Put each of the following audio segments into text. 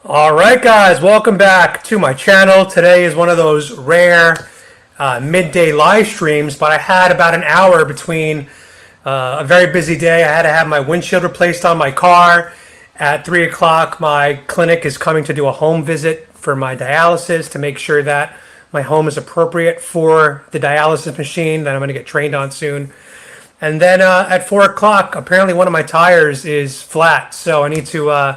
All right, guys, welcome back to my channel. Today is one of those rare midday live streams, but I had about an hour between a very busy day. I had to have my windshield replaced on my car. At 3 o'clock, my clinic is coming to do a home visit for my dialysis to make sure that my home is appropriate for the dialysis machine that I'm going to get trained on soon. And then at 4 o'clock, apparently one of my tires is flat, so I need to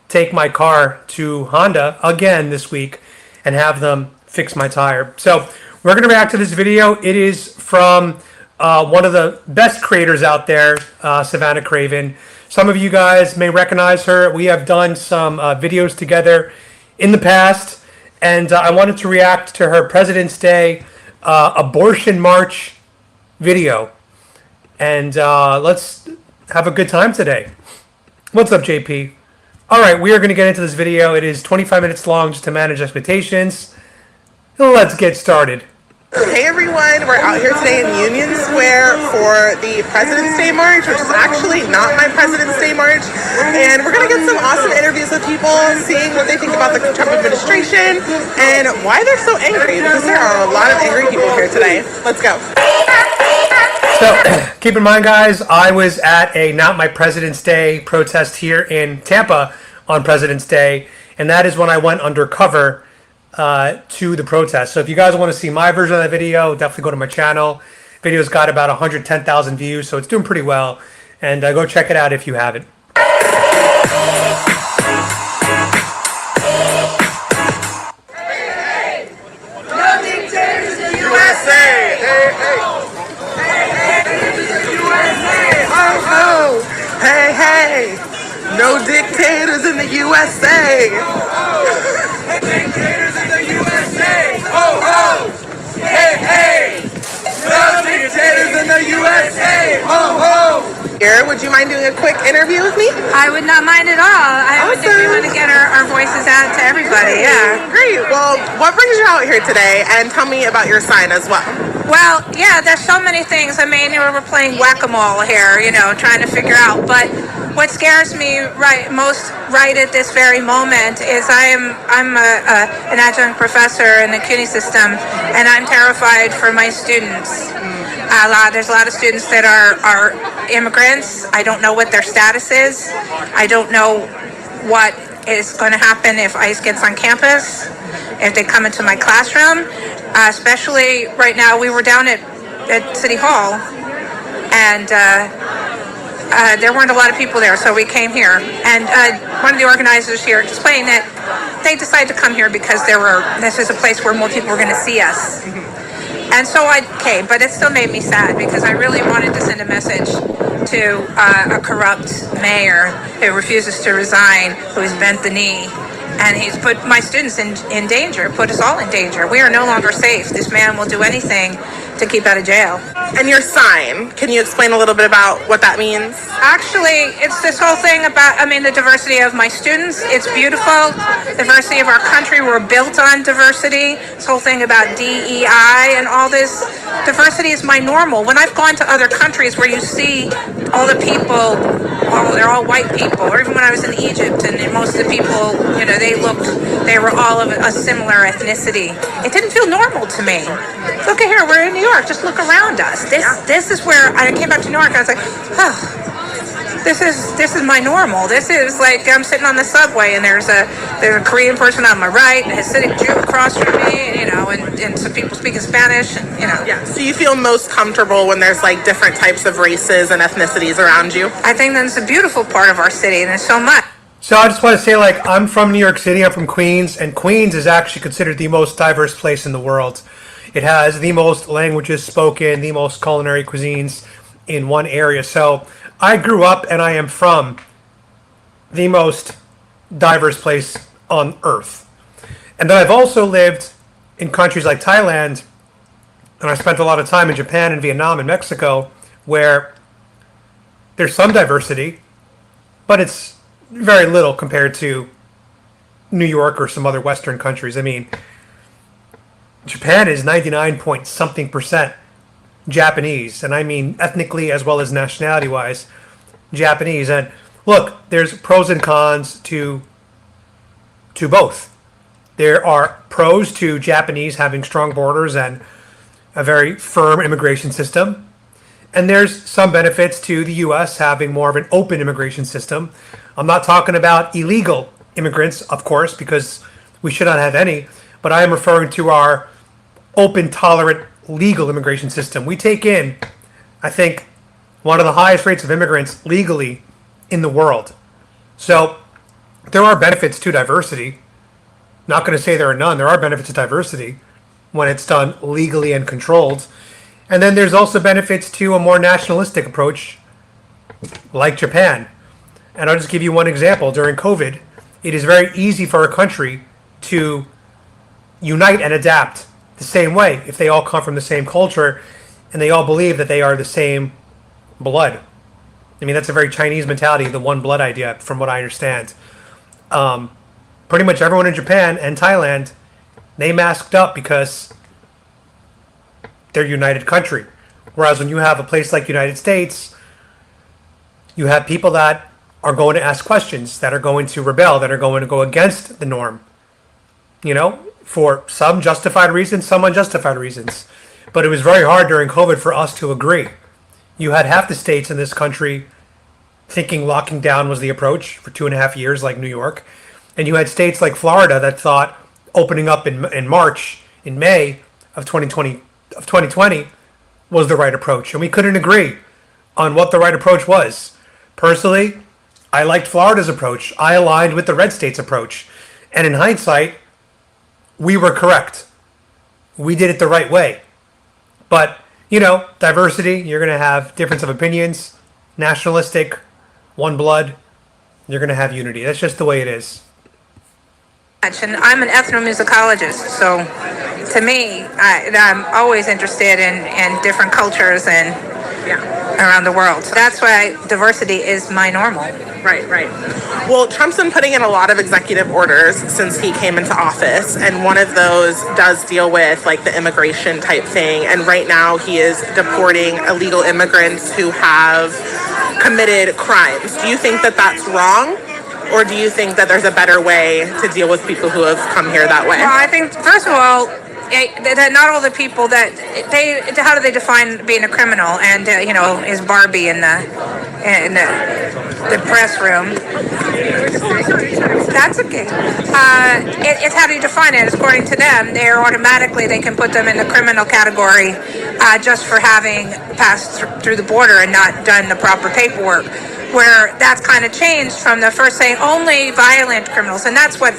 take my car to Honda again this week and have them fix my tire. So we're going to react to this video. It is from one of the best creators out there, Savannah Craven. Some of you guys may recognize her. We have done some videos together in the past, and I wanted to react to her President's Day Abortion March video. And let's have a good time today. What's up, JP? All right, we are going to get into this video. It is 25 minutes long just to manage expectations. Let's get started. Hey everyone, we're out here today in Union Square for the President's Day March, which is actually not my President's Day March. And we're going to get some awesome interviews with people, seeing what they think about the Trump administration and why they're so angry, because there are a lot of angry people here today. Let's go. So, keep in mind, guys, I was at a Not My President's Day protest here in Tampa on President's Day, and that is when I went undercover to the protest. So if you guys want to see my version of that video, definitely go to my channel. Video's got about 110,000 views, so it's doing pretty well. And go check it out if you haven't. Hey, hey, no dictators in the USA. Dictators in the USA. Ho, ho. Hey, hey. No dictators in the USA. Ho, ho. Here, would you mind doing a quick interview with me? I would not mind at all. I would think we want to get our voices out to everybody, yeah. Great. Well, what brings you out here today? And tell me about your sign as well. Well, yeah, there's so many things. I mean, we're playing whack-a-mole here, trying to figure out. But what scares me most right at this very moment is I'm an adjunct professor in the CUNY system, and I'm terrified for my students. There's a lot of students that are immigrants. I don't know what their status is. I don't know what is going to happen if ICE gets on campus, if they come into my classroom. Especially right now, we were down at City Hall, and there weren't a lot of people there, so we came here. And one of the organizers here explained that they decided to come here because this is a place where more people were going to see us. And so I came, but it still made me sad because I really wanted to send a message to a corrupt mayor who refuses to resign, who has bent the knee. And he's put my students in danger, put us all in danger. We are no longer safe. This man will do anything to keep out of jail. And your sign, can you explain a little bit about what that means? Actually, it's this whole thing about, the diversity of my students. It's beautiful. Diversity of our country. We're built on diversity. This whole thing about DEI and all this. Diversity is my normal. When I've gone to other countries where you see all the people, they're all white people, or even when I was in Egypt, and most of the people, they were all of a similar ethnicity. It didn't feel normal to me. Look at here, we're in New York. Just look around us. This is where I came back to New York. I was like, oh, this is my normal. This is like I'm sitting on the subway and there's a Korean person on my right, and a Hasidic Jew across from me, and some people speaking Spanish, Yeah. So you feel most comfortable when there's like different types of races and ethnicities around you? I think that's a beautiful part of our city, and there's so much. So I just want to say, I'm from New York City. I'm from Queens, and Queens is actually considered the most diverse place in the world. It has the most languages spoken, the most culinary cuisines in one area. So I grew up and I am from the most diverse place on earth. And then I've also lived in countries like Thailand, and I spent a lot of time in Japan and Vietnam and Mexico, where there's some diversity, but it's very little compared to New York or some other Western countries. Japan is 99 point something percent Japanese, and I mean ethnically as well as nationality wise Japanese. And look, there's pros and cons to to both. There are pros to Japanese having strong borders and a very firm immigration system. And there's some benefits to the U.S. having more of an open immigration system. I'm not talking about illegal immigrants, of course, because we should not have any, but I am referring to our open, tolerant, legal immigration system. We take in, I think, one of the highest rates of immigrants legally in the world. So there are benefits to diversity. Not going to say there are none. There are benefits to diversity when it's done legally and controlled. And then there's also benefits to a more nationalistic approach like Japan. And I'll just give you one example. During COVID, it is very easy for a country to unite and adapt the same way if they all come from the same culture and they all believe that they are the same blood. I mean, that's a very Chinese mentality, the one blood idea, from what I understand. Pretty much everyone in Japan and Thailand, they masked up because they're a united country. Whereas when you have a place like United States, you have people that are going to ask questions, that are going to rebel, that are going to go against the norm. You know, for some justified reasons, some unjustified reasons. But it was very hard during COVID for us to agree. You had half the states in this country thinking locking down was the approach for 2.5 years, like New York. And you had states like Florida that thought opening up in March, in May of 2020 was the right approach. And we couldn't agree on what the right approach was. Personally, I liked Florida's approach. I aligned with the red states approach. And in hindsight, we were correct. We did it the right way. But, you know, diversity, you're going to have difference of opinions, nationalistic, one blood, you're going to have unity. That's just the way it is. And I'm an ethnomusicologist, so to me, I'm always interested in different cultures and around the world. So that's why diversity is my normal. Right. Well, Trump's been putting in a lot of executive orders since he came into office, and one of those does deal with like the immigration type thing. And right now he is deporting illegal immigrants who have committed crimes. Do you think that that's wrong? Or do you think that there's a better way to deal with people who have come here that way? Well, I think, first of all, that not all the people that how do they define being a criminal? And you know, is Barbie in the press room? That's okay. It's how do you define it? According to them, they can put them in the criminal category just for having passed through the border and not done the proper paperwork. Where that's kind of changed from the first saying only violent criminals, and that's what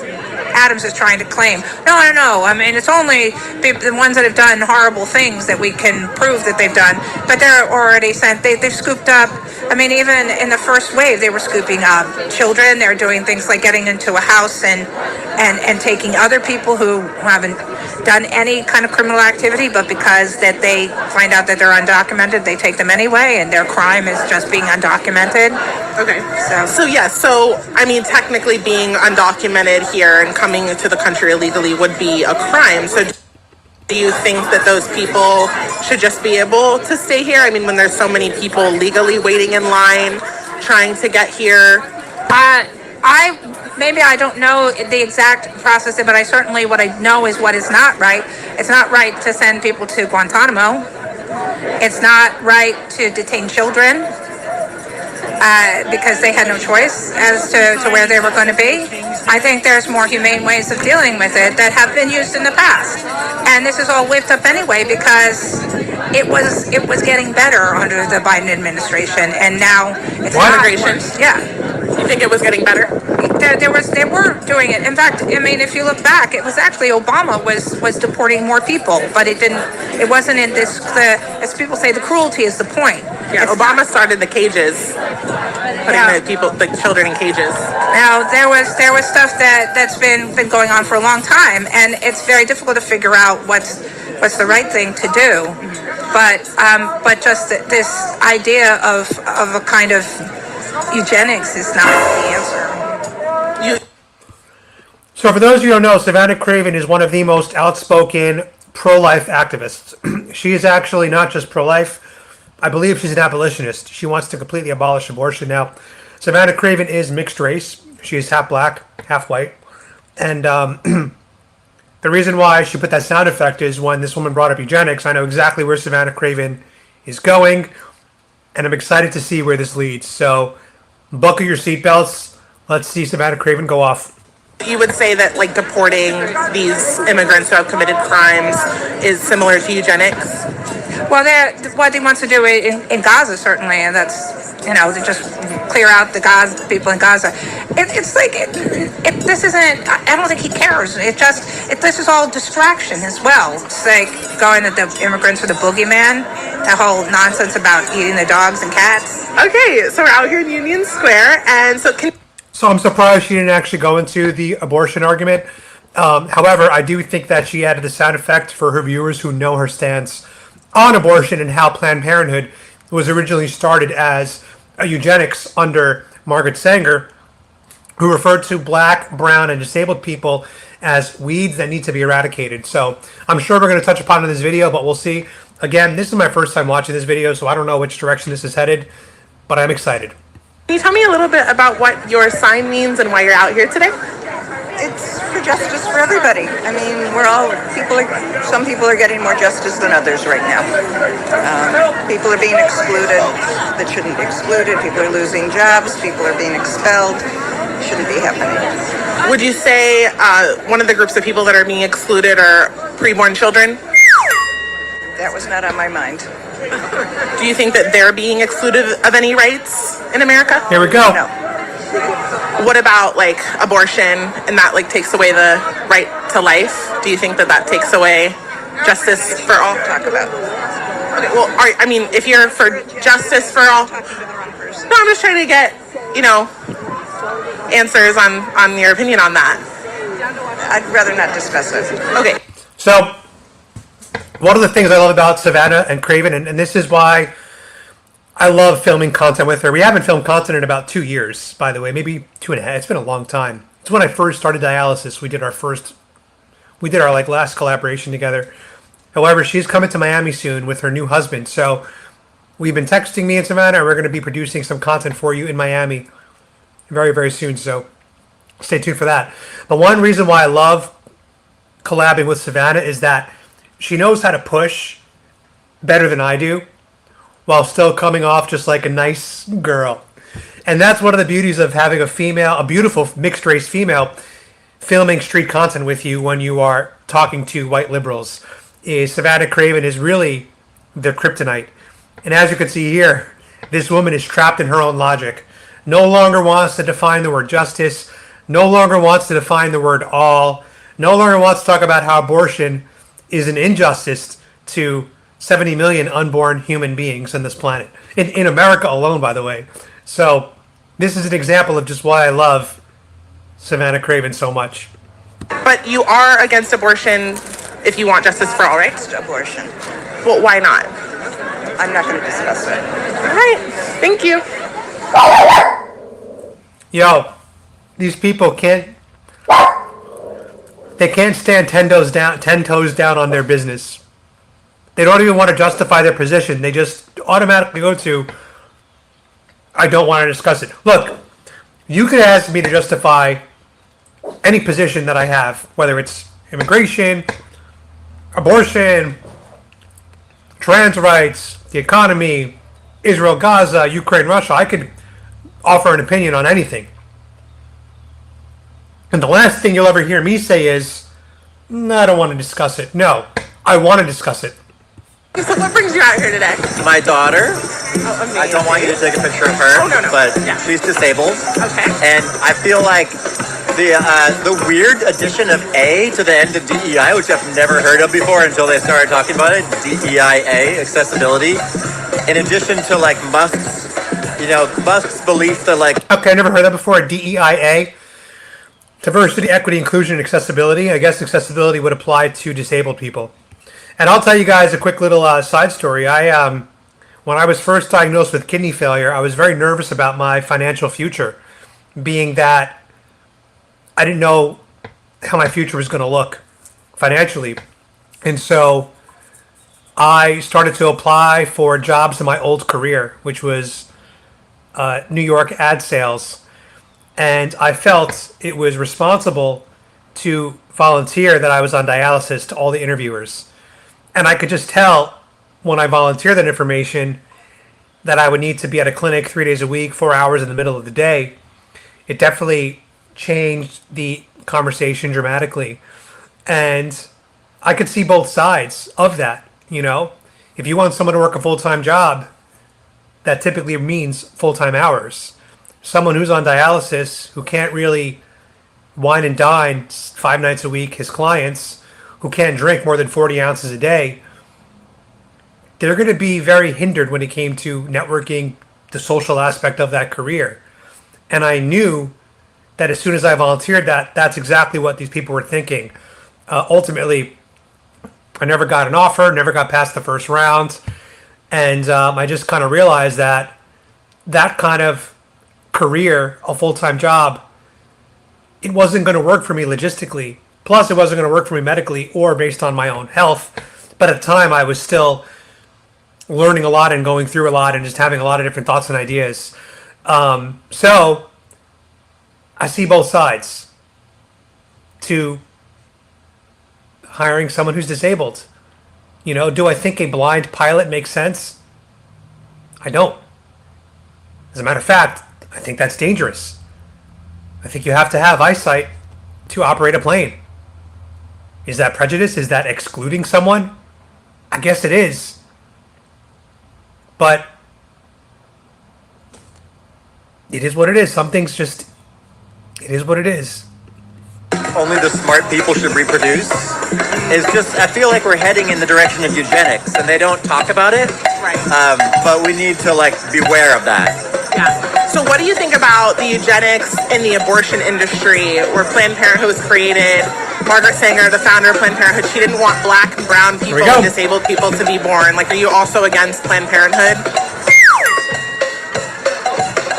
Adams is trying to claim. No. I mean, it's only the ones that have done horrible things that we can prove that they've done. But they're already sent. They've scooped up. I mean, even in the first wave, they were scooping up children. They're doing things like getting into a house and taking other people who haven't done any kind of criminal activity, but because that they find out that they're undocumented, they take them anyway, and their crime is just being undocumented. Okay. So I mean, technically being undocumented here and coming into the country illegally would be a crime. So do you think that those people should just be able to stay here? I mean, when there's so many people legally waiting in line trying to get here? Maybe I don't know the exact process, but what I know is what is not right. It's not right to send people to Guantanamo. It's not right to detain children because they had no choice as to where they were going to be. I think there's more humane ways of dealing with it that have been used in the past. And this is all whipped up anyway because it was getting better under the Biden administration, and now it's not worse. Yeah. You think it was getting better? They were doing it. In fact, I mean, if you look back, it was actually Obama was deporting more people, but it wasn't in this. As people say, the cruelty is the point. Yeah, Obama started the cages, putting the children in cages. Now there was stuff that's been going on for a long time, and it's very difficult to figure out what's the right thing to do. But just this idea of a kind of eugenics is not the answer. So for those of you who don't know, Savannah Craven is one of the most outspoken pro-life activists. She is actually not just pro-life. I believe she's an abolitionist. She wants to completely abolish abortion. Now, Savannah Craven is mixed race. She is half black, half white. And the reason why she put that sound effect is when this woman brought up eugenics, I know exactly where Savannah Craven is going, and I'm excited to see where this leads. So buckle your seatbelts. Let's see Savannah Craven go off. You would say that like deporting these immigrants who have committed crimes is similar to eugenics? Well, what he wants to do in Gaza, certainly, and that's, to just clear out the Gaza people in Gaza. It's like, this isn't, I don't think he cares. This is all distraction as well. It's like going that the immigrants are the boogeyman, the whole nonsense about eating the dogs and cats. Okay, so we're out here in Union Square, and So I'm surprised she didn't actually go into the abortion argument. However, I do think that she added the sound effect for her viewers who know her stance on abortion and how Planned Parenthood was originally started as a eugenics under Margaret Sanger, who referred to black, brown, and disabled people as weeds that need to be eradicated. So I'm sure we're going to touch upon it in this video, but we'll see. Again, this is my first time watching this video, so I don't know which direction this is headed, but I'm excited. can you tell me a little bit about what your sign means and why you're out here today? It's for justice for everybody. I mean, some people are getting more justice than others right now. People are being excluded that shouldn't be excluded. People are losing jobs. People are being expelled. Shouldn't be happening. Would you say one of the groups of people that are being excluded are preborn children? That was not on my mind. Do you think that they're being excluded of any rights in America? Here we go. No. What about like abortion and that like takes away the right to life? Do you think that takes away justice for all? Talk about. Okay, well, I mean, if you're for justice for all, no, I'm just trying to get, answers on your opinion on that. I'd rather not discuss it. Okay. So one of the things I love about Savannah and Craven, and this is why I love filming content with her. We haven't filmed content in about 2 years, by the way, maybe 2.5. It's been a long time. It's when I first started dialysis. We did our like last collaboration together. However, she's coming to Miami soon with her new husband. So we've been texting me and Savannah, and we're going to be producing some content for you in Miami very, very soon. So stay tuned for that. But one reason why I love collabing with Savannah is that she knows how to push better than I do, while still coming off just like a nice girl. And that's one of the beauties of having a beautiful mixed race female filming street content with you when you are talking to white liberals. Is Savannah Craven is really the kryptonite. And as you can see here, this woman is trapped in her own logic. No longer wants to define the word justice, no longer wants to define the word all, no longer wants to talk about how abortion is an injustice to 70 million unborn human beings on this planet. In America alone, by the way. So this is an example of just why I love Savannah Craven so much. But you are against abortion if you want justice for all, right? Abortion. Well, why not? I'm not going to discuss it. All right. Thank you. Yo, these people can't stand 10 toes down on their business. They don't even want to justify their position. They just automatically go to, I don't want to discuss it. Look, you could ask me to justify any position that I have, whether it's immigration, abortion, trans rights, the economy, Israel, Gaza, Ukraine, Russia. I could offer an opinion on anything. And the last thing you'll ever hear me say is, I don't want to discuss it. No, I want to discuss it. So what brings you out here today? My daughter. Oh, I don't want you to take a picture of her, no. but Yeah. she's disabled. Okay. And I feel like the weird addition of A to the end of DEI, which I've never heard of before until they started talking about it, DEIA, accessibility, in addition to like Musk's belief that like... Okay, I never heard that before, DEIA. Diversity, equity, inclusion, and accessibility. I guess accessibility would apply to disabled people. And I'll tell you guys a quick little side story. When I was first diagnosed with kidney failure, I was very nervous about my financial future, being that I didn't know how my future was going to look financially. And so I started to apply for jobs in my old career, which was New York ad sales. And I felt it was responsible to volunteer that I was on dialysis to all the interviewers. And I could just tell when I volunteered that information that I would need to be at a clinic 3 days a week, 4 hours in the middle of the day. It definitely changed the conversation dramatically. And I could see both sides of that, you know? If you want someone to work a full-time job, that typically means full-time hours. Someone who's on dialysis, who can't really wine and dine 5 nights a week, his clients, who can't drink more than 40 ounces a day, they're going to be very hindered when it came to networking, the social aspect of that career. And I knew that as soon as I volunteered that's exactly what these people were thinking. Ultimately, I never got an offer, never got past the first round. And I just kind of realized that that kind of career, a full-time job, it wasn't going to work for me logistically. Plus, it wasn't going to work for me medically or based on my own health. But at the time, I was still learning a lot and going through a lot and just having a lot of different thoughts and ideas. So I see both sides to hiring someone who's disabled. You know, do I think a blind pilot makes sense? I don't. As a matter of fact, I think that's dangerous. I think you have to have eyesight to operate a plane. Is that prejudice? Is that excluding someone? I guess it is. But it is what it is. Some things just, it is what it is. Only the smart people should reproduce. It's just, I feel like we're heading in the direction of eugenics, and they don't talk about it. Right. But we need to beware of that. Yeah. So what do you think about the eugenics in the abortion industry where Planned Parenthood was created? Margaret Sanger, the founder of Planned Parenthood, she didn't want black and brown people and disabled people to be born. Are you also against Planned Parenthood?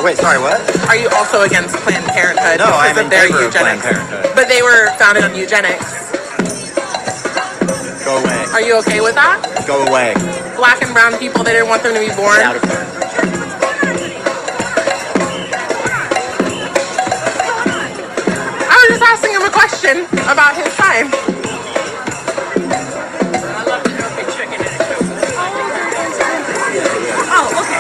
Wait, sorry, what? Are you also against Planned Parenthood No, I'm because in of their favor of Planned eugenics? Parenthood. But they were founded on eugenics. Go away. Are you okay with that? Go away. Black and brown people, they didn't want them to be born? Get out of here. I was just asking him a question about his time.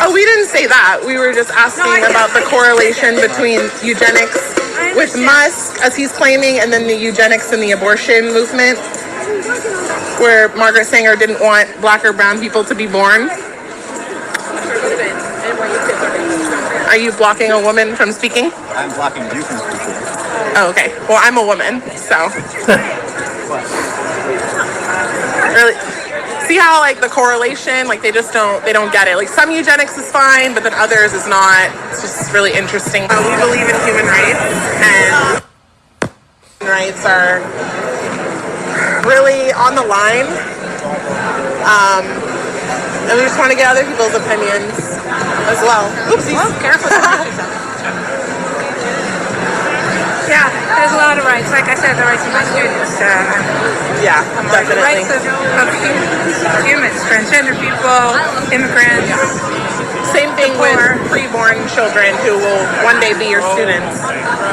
Oh, we didn't say that. We were just asking about the correlation between eugenics with Musk, as he's claiming, and then the eugenics and the abortion movement, where Margaret Sanger didn't want black or brown people to be born. Are you blocking a woman from speaking? I'm blocking you from speaking. Oh, okay. Well, I'm a woman, so. Really, see how the correlation, they just they don't get it. Some eugenics is fine, but then others is not. It's just really interesting. We believe in human rights, and human rights are really on the line. And we just want to get other people's opinions as well. Oopsies. Well, careful. Yeah, there's a lot of rights. Like I said, the rights of my students. Yeah, The definitely. rights of humans, transgender people, immigrants. Same thing with preborn children who will one day be your students.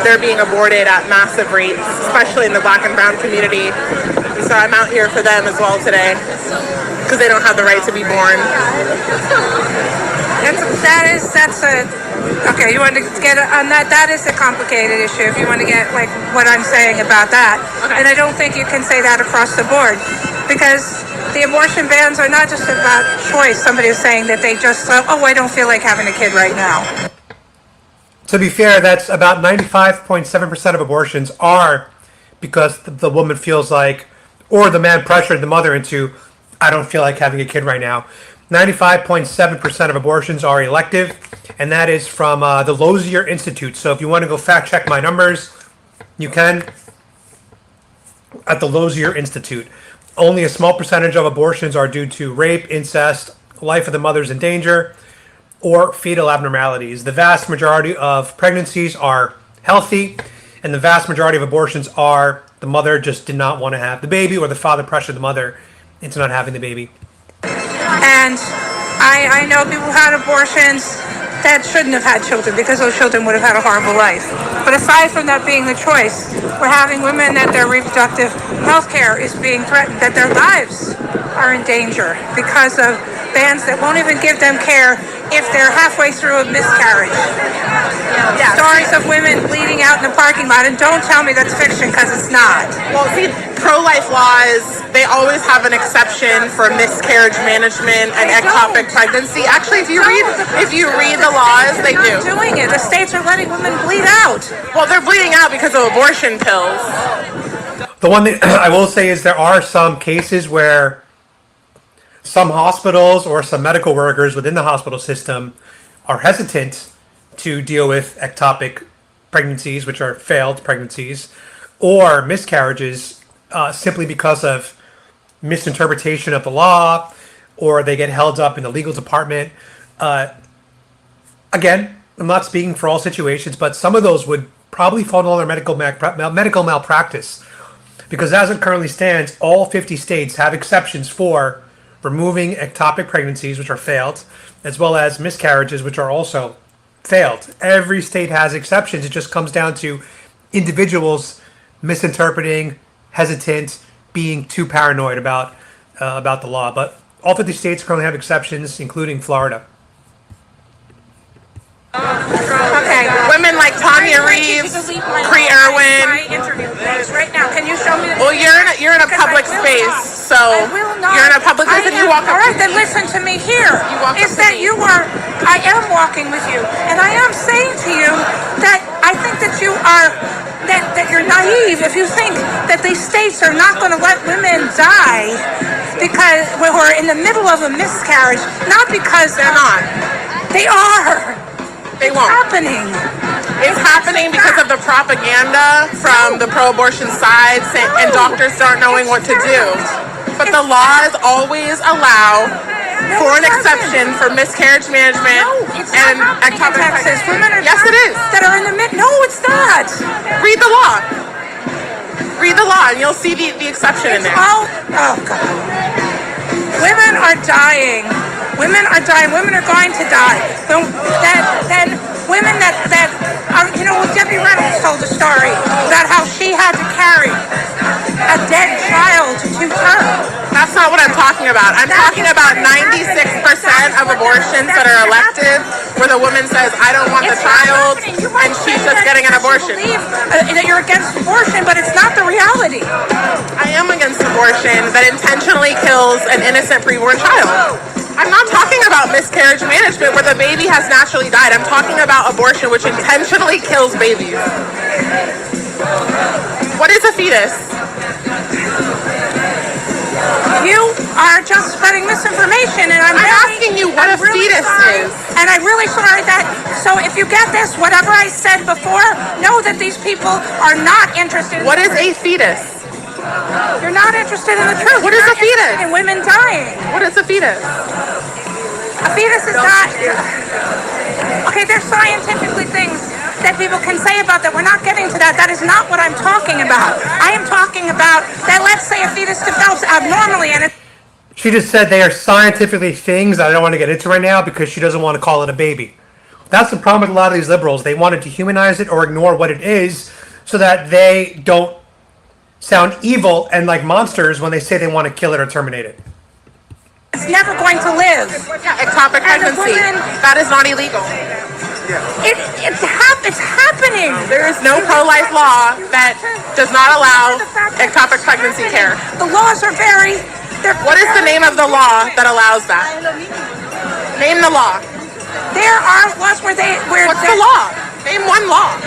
They're being aborted at massive rates, especially in the black and brown community. And so I'm out here for them as well today because they don't have the right to be born. That's a okay. You want to get on that? That is a complicated issue. If you want to get what I'm saying about that, and I don't think you can say that across the board because the abortion bans are not just about choice. Somebody is saying that they just thought, oh, I don't feel like having a kid right now. To be fair, that's about 95.7% of abortions are because the woman feels like, or the man pressured the mother into, I don't feel like having a kid right now. 95.7% of abortions are elective, and that is from the Lozier Institute. So if you want to go fact check my numbers, you can at the Lozier Institute. Only a small percentage of abortions are due to rape, incest, life of the mother's in danger, or fetal abnormalities. The vast majority of pregnancies are healthy, and the vast majority of abortions are the mother just did not want to have the baby, or the father pressured the mother into not having the baby. And I know people who had abortions that shouldn't have had children because those children would have had a horrible life. But aside from that being the choice, we're having women that their reproductive health care is being threatened, that their lives are in danger because of bans that won't even give them care if they're halfway through a miscarriage. Yeah. Stories of women bleeding out in the parking lot, and don't tell me that's fiction because it's not. Well, see, pro-life laws, they always have an exception for miscarriage management and ectopic pregnancy. Actually, if you read the laws, they do. They're not doing it. The states are letting women bleed out. Well, they're bleeding out because of abortion pills. The one thing I will say is there are some cases where some hospitals or some medical workers within the hospital system are hesitant to deal with ectopic pregnancies, which are failed pregnancies, or miscarriages, simply because of misinterpretation of the law, or they get held up in the legal department. Again, I'm not speaking for all situations, but some of those would probably fall under medical malpractice, because as it currently stands, all 50 states have exceptions for removing ectopic pregnancies, which are failed, as well as miscarriages, which are also failed. Every state has exceptions. It just comes down to individuals misinterpreting, hesitant, being too paranoid about the law. But all 50 states currently have exceptions, including Florida. Okay, women like Tanya Reeves, Cree Irwin. Right now, can you show me? Well, you're in a public space, so you're in a public place and you walk up. All right, then listen to me here. Is that I am walking with you, and I am saying to you that I think that you are, that you're naive if you think that these states are not going to let women die because we're in the middle of a miscarriage, not because They're not. They are. They won't. Happening. It's happening because of the propaganda from the pro-abortion side, and doctors aren't knowing what to do. But the laws always allow for an exception for miscarriage management and ectopic Texas. Women are Yes, it is. that are in the mid. No, it's not. Read the law. Read the law, and you'll see the exception in there. Oh God. Women are dying. Women are dying. Women are going to die. Then women that Debbie Reynolds told a story about how she had to carry a dead child to term. That's not what I'm talking about. I'm talking about 96% of abortions that are elective, where the woman says, I don't want the child, and she's just getting an abortion. You believe that you're against abortion, but it's not the reality. I am against abortion that intentionally kills an innocent preborn child. I'm not talking about miscarriage management where the baby has naturally died. I'm talking about abortion which intentionally kills babies. What is a fetus? You are just spreading misinformation, and I'm asking you what a fetus is. And I'm really sorry that, so if you get this, whatever I said before, know that these people are not interested. What is a fetus? You're not interested in the truth. What is a fetus? In women dying. What is a fetus? A fetus is not. Okay, there's scientifically things that people can say about that. We're not getting to that. That is not what I'm talking about. I am talking about that. Let's say a fetus develops abnormally, and She just said they are scientifically things that I don't want to get into right now because she doesn't want to call it a baby. That's the problem with a lot of these liberals. They want to dehumanize it or ignore what it is so that they don't sound evil and like monsters when they say they want to kill it or terminate it. it's never going to live. Yeah, ectopic pregnancy. That is not illegal. It's happening. There is no pro-life law that does not allow ectopic pregnancy care. The laws are What is the name of the law that allows that? Name the law. There are laws what's the law? Name one law.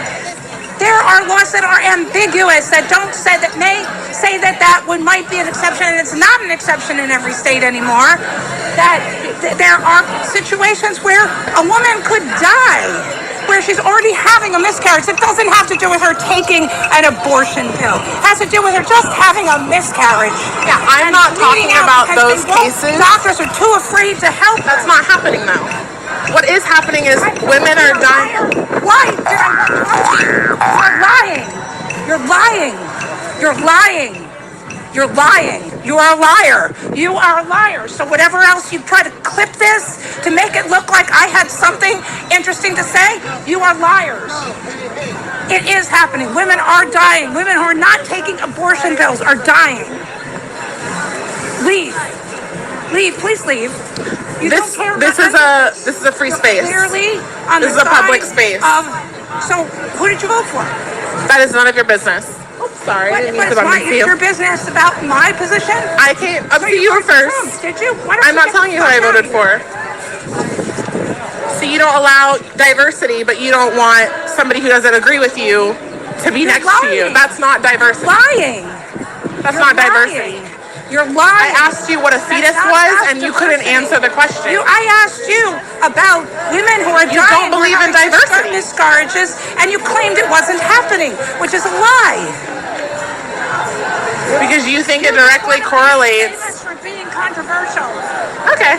There are laws that are ambiguous that may say that might be an exception, and it's not an exception in every state anymore. That there are situations where a woman could die, where she's already having a miscarriage. It doesn't have to do with her taking an abortion pill. It has to do with her just having a miscarriage. Yeah, I'm not talking about those cases. Doctors are too afraid to help. That's not happening though. What is happening is women are dying. Why? You're lying. You're lying. You're lying. You're lying. You are a liar. You are a liar. So whatever else you try to clip this to make it look like I had something interesting to say, you are liars. It is happening. Women are dying. Women who are not taking abortion pills are dying. Leave. Leave. Please leave. You This don't care this is a free space. clearly on This the is a public side space. So who did you vote for? That is none of your business. Oops, sorry, I didn't mean to bump into you. Your business about my position? I came up to you first. Did you? I'm not telling you who I voted for. So you don't allow diversity, but you don't want somebody who doesn't agree with you to be next to you. That's not diversity. Lying. That's not diversity. You're lying. I asked you what a fetus was, and you couldn't answer the question. I asked you about women who are dying. You don't believe in diversity. Miscarriages, and you claimed it wasn't happening, which is a lie. Because you think it directly correlates. For being controversial. Okay.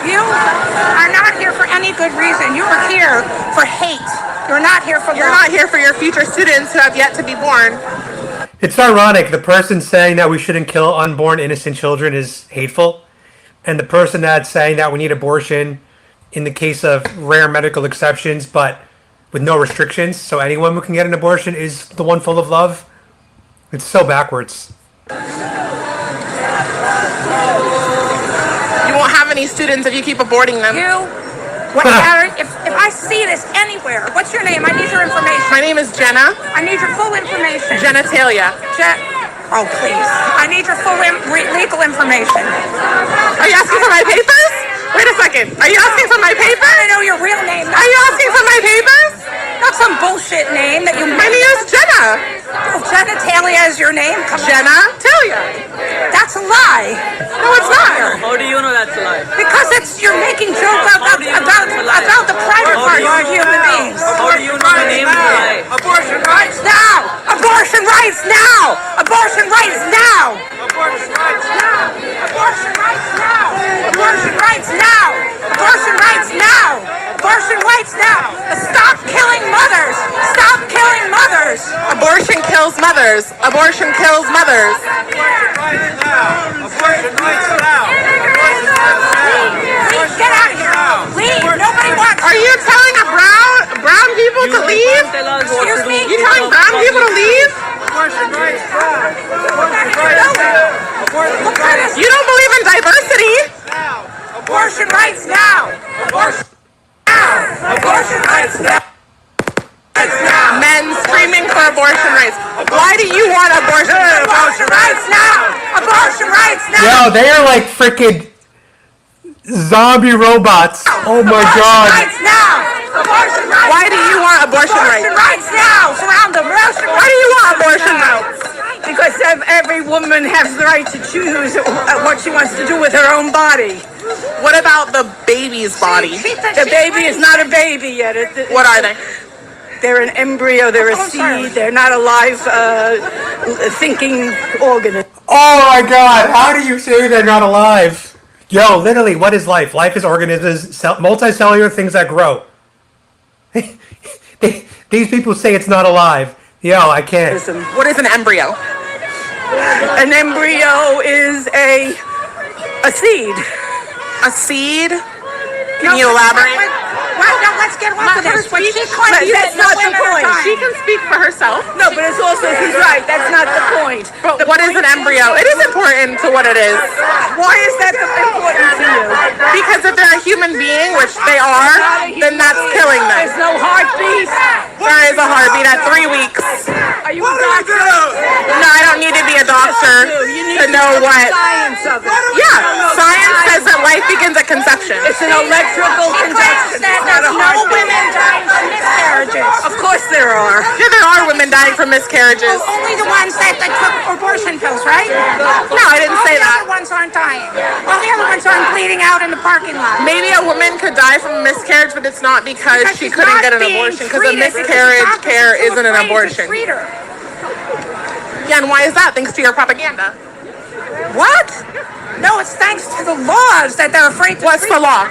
You are not here for any good reason. You are here for hate. You're not here for love. You're not here for your future students who have yet to be born. It's ironic. The person saying that we shouldn't kill unborn innocent children is hateful. And the person that's saying that we need abortion in the case of rare medical exceptions, but with no restrictions, so anyone who can get an abortion is the one full of love. It's so backwards. You won't have any students if you keep aborting them. If I see this anywhere, what's your name? I need your information. My name is Jenna. I need your full information. Genitalia. Oh, please. I need your full legal information. Are you asking for my papers? Wait a second. Are you asking for my papers? I know your real name. Are you asking for my papers? Not some bullshit name that you made. My name is Jenna. Oh, Genitalia is your name? Genitalia. That's a lie. No, it's not. How do you know that's a lie? Because you're making joke about the private parts of human beings. How do you know the name is a lie? Abortion rights Now! Abortion rights now! Abortion rights now! Abortion rights now. Abortion rights now! Abortion rights now! Abortion rights now! Abortion rights now! Stop killing mothers! Stop killing mothers! Abortion kills mothers. Abortion kills mothers. Abortion rights now. Abortion rights now. Leave! Get out of here! Leave! Nobody wants Are you telling brown people to leave? Excuse me? You telling brown people to leave? Abortion rights now. Abortion rights now. Abortion rights You don't believe in diversity. now. Abortion rights now! Abortion now! Abortion rights now! Men screaming for abortion rights. Why do you want abortion rights? Abortion rights now! Abortion rights now! Yo, they are like freaking zombie robots. Oh my god. Rights now! Abortion rights! Why do you want abortion Abortion rights? rights now! Surround them! Why do you want abortion rights? Because every woman has the right to choose what she wants to do with her own body. What about the baby's body? The baby is not a baby yet. What are they? They're an embryo, they're a sorry. seed, they're not a live thinking organism. Oh my god. How do you say they're not alive? Yo, literally, what is life? Life is organisms, multicellular things that grow. These people say it's not alive. Yo, I can't. What is an embryo? An embryo is a seed. A seed? Can you elaborate? Well, let's get on to this. What she claims That's not the point. She can speak for herself. No, but it's also, he's right, that's not the point. But what is an embryo? It is important to what it is. Why is that important to you? Because if they're a human being, which they are, then that's killing them. There's no heartbeat. There is a heartbeat at 3 weeks. Are you a doctor? No, I don't need to be a doctor to know what. Science of it. Yeah, science says that life begins at conception. It's an electrical conduction. It's not There's a no heartbeat. women dying from miscarriages. Of course there are. Yeah, there are women dying from miscarriages. Only the ones that took abortion pills, right? No, I didn't say The that. other ones aren't dying. All the other ones aren't bleeding out in the parking lot. Maybe a woman could die from a miscarriage, but it's not because she she's couldn't not get an being abortion, because a treated because miscarriage doctors care are too isn't an afraid to abortion. treat her. Yeah, and why is that? Thanks to your propaganda. What? No, it's thanks to the laws that they're afraid to What's treat the law?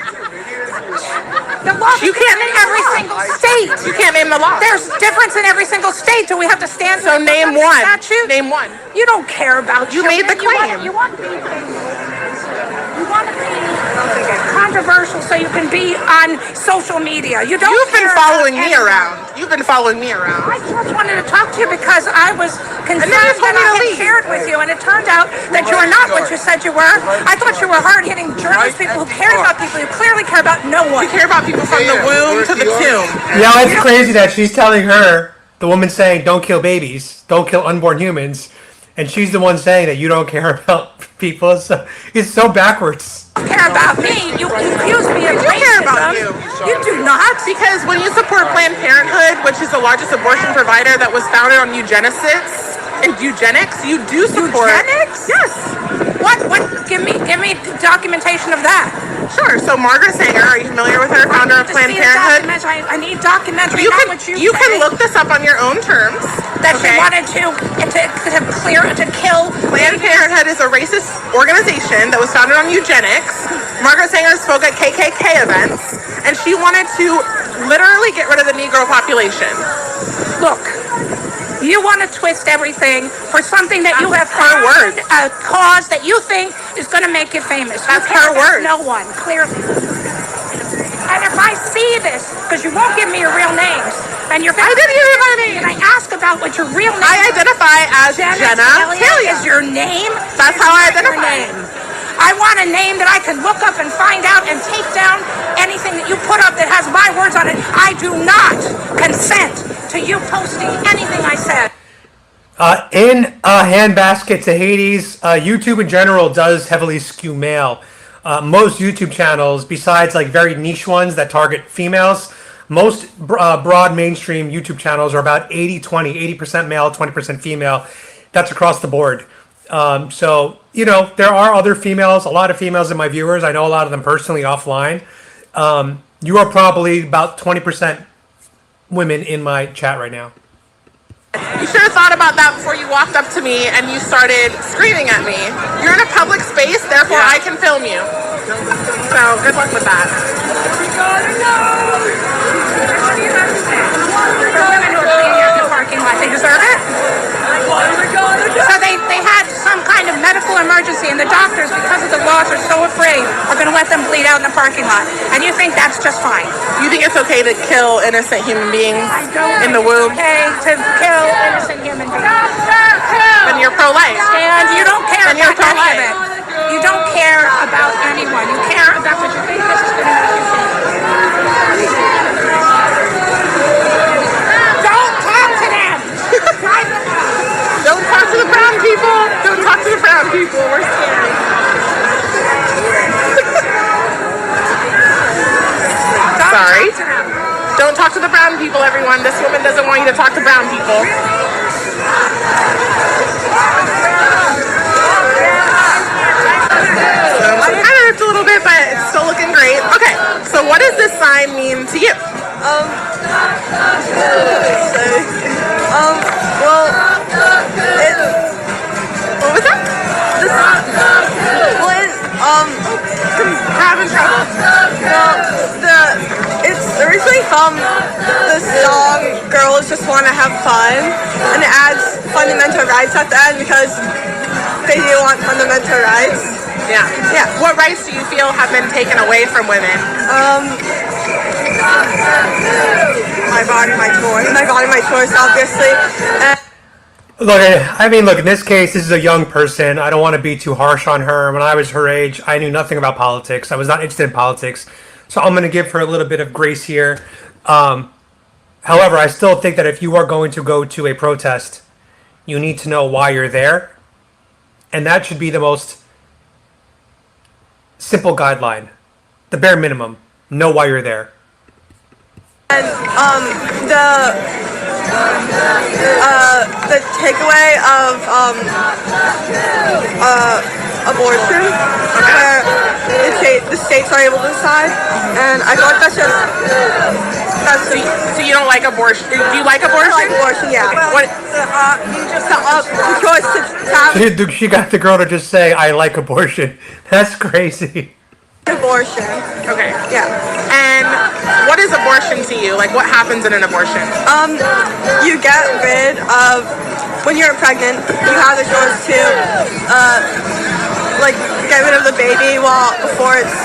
The law You can't in name every the law. single state. You can't name the law. There's difference in every single state. Do we have to stand? So name for one. Statute? Name one. You don't care about. You made the claim. You want to be controversial so you can be on social media. You don't. You've been care following about me anyone. around. You've been following me around. I just wanted to talk to you because I was concerned then you told that me I to had leave. shared with you, and it turned out that you were not what you said you were. I thought you were hard-hitting journalist people who cared about people. You clearly care about no one. We care about people from the womb to the tomb. Yeah, it's crazy that she's telling her, the woman saying, don't kill babies, don't kill unborn humans, and she's the one saying that you don't care about people. So it's so backwards. You care about me. You accuse me of I do care about racism. you. You do not. Because when you support Planned Parenthood, which is the largest abortion provider that was founded on eugenics, you do support. Eugenics? Yes. What? Give me documentation of that. Sure. So Margaret Sanger, are you familiar with her, founder of To Planned see the Parenthood? documentary, I need documentary. You not can what you can say. look this up on your own terms. That she okay? wanted to kill. Planned Parenthood is a racist organization that was founded on eugenics. Margaret Sanger spoke at KKK events, and she wanted to literally get rid of the Negro population. Look, you want to twist everything for something that you have her founded, words. a cause that you think is going to make you famous. That's You care her about words. No one, clearly. And if I see this, because you won't give me your real names, and you're I didn't give you my name. and I ask about what your real name I identify as Jenna Talia. is your name. That's how I Your identify. name. I want a name that I can look up and find out and take down anything that you put up that has my words on it. I do not consent to you posting anything I said. In a handbasket to Hades, YouTube in general does heavily skew male. Most YouTube channels, besides like very niche ones that target females, most broad mainstream YouTube channels are about 80-20, 80% male, 20% female. That's across the board. So, you know, there are other females, a lot of females in my viewers. I know a lot of them personally offline. You are probably about 20% women in my chat right now. You should have thought about that before you walked up to me and you started screaming at me. You're in a public space, therefore I can film you. So good luck with that. Parking lot. They deserve it. So they had some kind of medical emergency, and the doctors, because of the laws, are so afraid are going to let them bleed out in the parking lot. And you think that's just fine? You think it's okay to kill innocent human beings in the womb? Okay, to kill innocent human beings. Then you're pro-life. And you don't care And you're about any of pro-life. it. You don't care about anyone. You care about what you think this is going to make you feel. Don't talk to them. Don't talk to the brown people. Don't talk to the brown people. We're scared. Sorry. Don't talk to the brown people, everyone. This woman doesn't want you to talk to brown people. I'm kind of ripped a little bit, but it's still looking great. Okay, so what does this sign mean to you? What was that? Having trouble. It's originally from the song Girls Just Wanna Have Fun, and it adds fundamental rights at the end because they do want fundamental rights. Yeah. Yeah. What rights do you feel have been taken away from women? My body, my choice. My body, my choice, obviously. And Look, I mean, look, in this case, this is a young person. I don't want to be too harsh on her. When I was her age, I knew nothing about politics. I was not interested in politics. So I'm going to give her a little bit of grace here. However, I still think that if you are going to go to a protest, you need to know why you're there. And that should be the most simple guideline. The bare minimum. Know why you're there. the takeaway of abortion, where the states are able to decide, and I thought that's just So you don't like abortion? Do you like abortion? I like abortion, yeah. What? The choice to have She got the girl to just say, I like abortion. That's crazy. abortion. Okay. Yeah. And abortion to you? Like, what happens in an abortion? You get rid of, when you're pregnant, you have the choice to, like, get rid of the baby before it's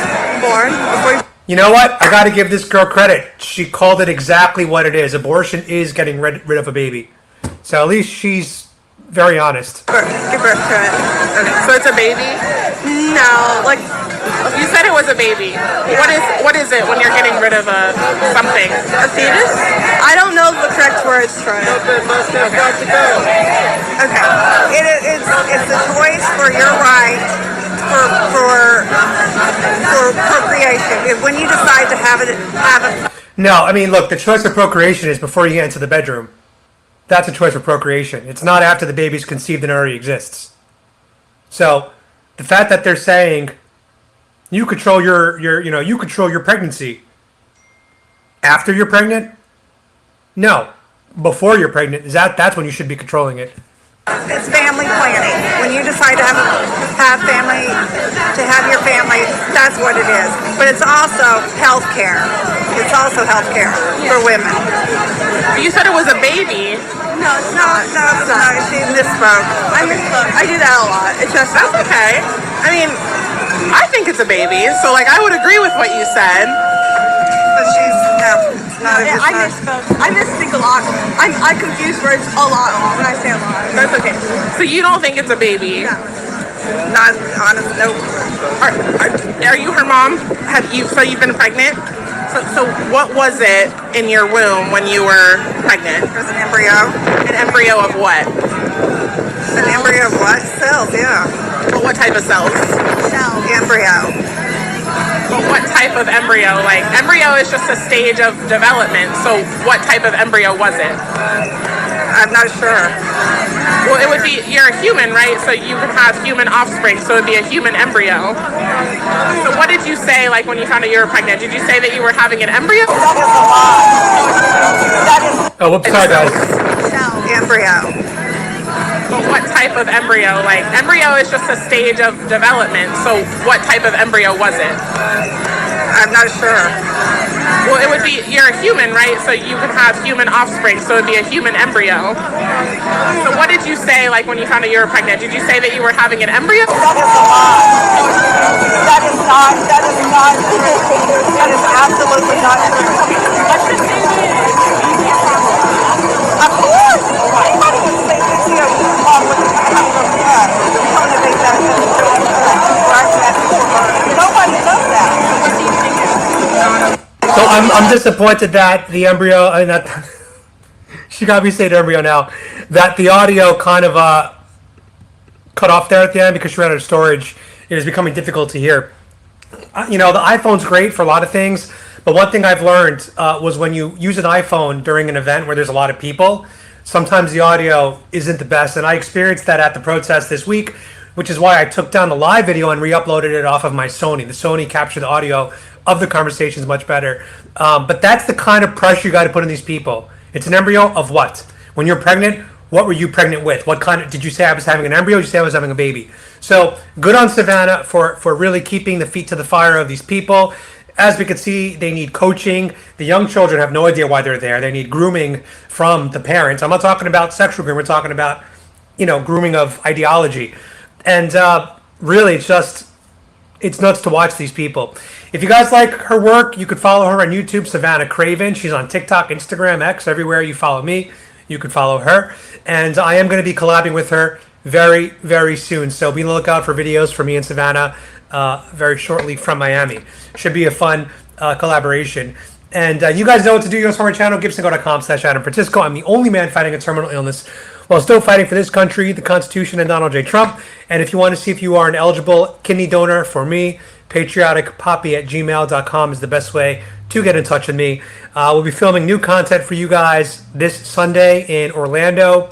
born. You know what? I got to give this girl credit. She called it exactly what it is. Abortion is getting rid of a baby. So at least she's very honest. Give birth to it. Okay, so it's a baby? No, like, You said it was a baby. What is it when you're getting rid of something? a fetus? I don't know the correct words for it. Okay. It's a choice for your right for procreation. When you decide to have it. No, I mean, look, the choice of procreation is before you get into the bedroom. That's a choice for procreation. It's not after the baby's conceived and already exists. So, the fact that they're saying you control you control your pregnancy after you're pregnant? No. Before you're pregnant, that's when you should be controlling it. It's family planning. When you decide to have family, to have your family, that's what it is. But it's also health care. It's also health care for women. You said it was a baby. No, it's not. No, it's not. She misspoke. I misspoke. I do that a lot. It's just, That's okay. I mean, I think it's a baby, so like I would agree with what you said. But she's it's not. yeah, I misspoke. I misspeak a lot. I confuse words a lot when I say a lot. That's okay. So you don't think it's a baby? Not honest. Nope. Are you her mom? So you've been pregnant? So what was it in your womb when you were pregnant? It was an embryo. An embryo of what? An embryo of what? Cells. Yeah. Well, what type of cells? Embryo. Well, what type of embryo? Like, embryo is just a stage of development. So what type of embryo was it? I'm not sure. Well, it would be, you're a human, right? So you could have human offspring, so it would be a human embryo. So what did you say, like, when you found out you were pregnant? Did you say that you were having an embryo? That is a lie. Oh, whoops, sorry guys. Embryo. But what type of embryo? Like, embryo is just a stage of development, so what type of embryo was it? I'm not sure. Well, it would be, you're a human, right? So you could have human offspring, so it would be a human embryo. So what did you say, like, when you found out you were pregnant? Did you say that you were having an embryo? That is a lie. That is absolutely not true. Of course. Anybody would say this here Nobody knows that. So I'm disappointed that the embryo, I mean, that she got me saying embryo now, that the audio kind of cut off there at the end because she ran out of storage. It is becoming difficult to hear. You know, the iPhone's great for a lot of things, but one thing I've learned was when you use an iPhone during an event where there's a lot of people, sometimes the audio isn't the best. And I experienced that at the protest this week, which is why I took down the live video and re-uploaded it off of my Sony. The Sony captured the audio of the conversations much better. But that's the kind of pressure you got to put on these people. It's an embryo of what? When you're pregnant, what were you pregnant with? What kind of, did you say I was having an embryo? Did you say I was having a baby? So good on Savannah for really keeping the feet to the fire of these people. As we can see, they need coaching. The young children have no idea why they're there. They need grooming from the parents. I'm not talking about sexual grooming. We're talking about, grooming of ideology. And really, it's nuts to watch these people. If you guys like her work, you could follow her on YouTube, Savannah Craven. She's on TikTok, Instagram, X, everywhere you follow me, you could follow her. And I am going to be collabing with her very, very soon. So be on the lookout for videos for me and Savannah very shortly from Miami. Should be a fun collaboration. And you guys know what to do. You guys from my channel, gibsongo.com/Adam Francisco. I'm the only man fighting a terminal illness while still fighting for this country, the Constitution, and Donald J. Trump. And if you want to see if you are an eligible kidney donor for me, PatrioticPapi@gmail.com is the best way to get in touch with me. We'll be filming new content for you guys this Sunday in Orlando,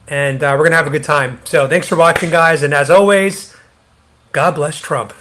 and we're going to have a good time. So thanks for watching, guys, and as always, God bless Trump.